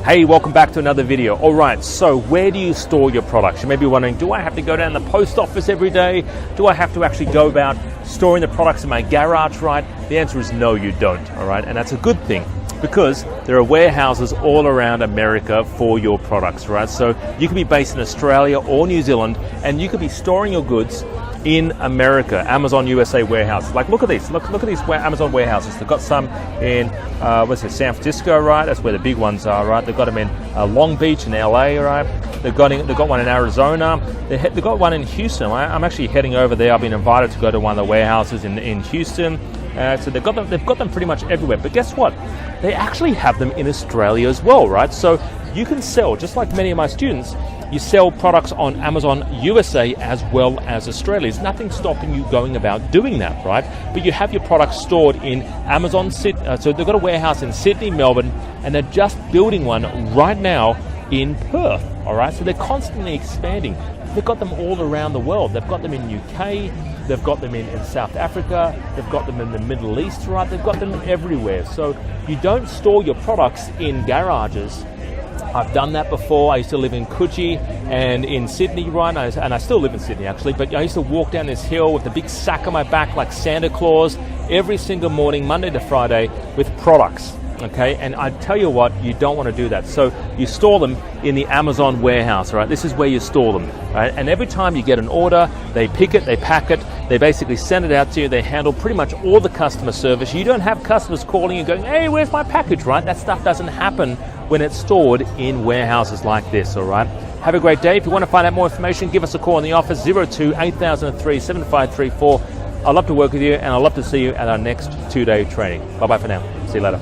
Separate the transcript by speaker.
Speaker 1: Hey, welcome back to another video. All right, so where do you store your products? You may be wondering, do I have to go down to the post office every day? Do I have to actually go about storing the products in my garage, right? The answer is no, you don't, all right? And that's a good thing because there are warehouses all around America for your products, right? So you could be based in Australia or New Zealand and you could be storing your goods in America, Amazon USA warehouse. Like, look at these. Look at these Amazon warehouses. They've got some in San Francisco, right? That's where the big ones are, right? They've got them in Long Beach in LA, right? They've got one in Arizona. They've got one in Houston. I'm actually heading over there. I've been invited to go to one of the warehouses in Houston. So they've got them pretty much everywhere. But guess what? They actually have them in Australia as well, right? So you can sell, just like many of my students, you sell products on Amazon USA as well as Australia. There's nothing stopping you going about doing that, right? But you have your products stored in Amazon Sydney. So they've got a warehouse in Sydney, Melbourne, and they're just building one right now in Perth, all right? So they're constantly expanding. They've got them all around the world. They've got them in UK, they've got them in South Africa, they've got them in the Middle East, right? They've got them everywhere. So you don't store your products in garages. I've done that before. I used to live in Coogee and in Sydney, right? And I still live in Sydney, actually. But I used to walk down this hill with a big sack on my back like Santa Claus every single morning, Monday to Friday, with products, okay? And I tell you what, you don't want to do that. So you store them in the Amazon warehouse, right? This is where you store them, right? And every time you get an order, they pick it, they pack it, they basically send it out to you. They handle pretty much all the customer service. You don't have customers calling you going, hey, where's my package, right? That stuff doesn't happen when it's stored in warehouses like this, all right? Have a great day. If you want to find out more information, give us a call in the office, 02-8003-7534. I'd love to work with you, and I'd love to see you at our next 2-day training. Bye-bye for now. See you later.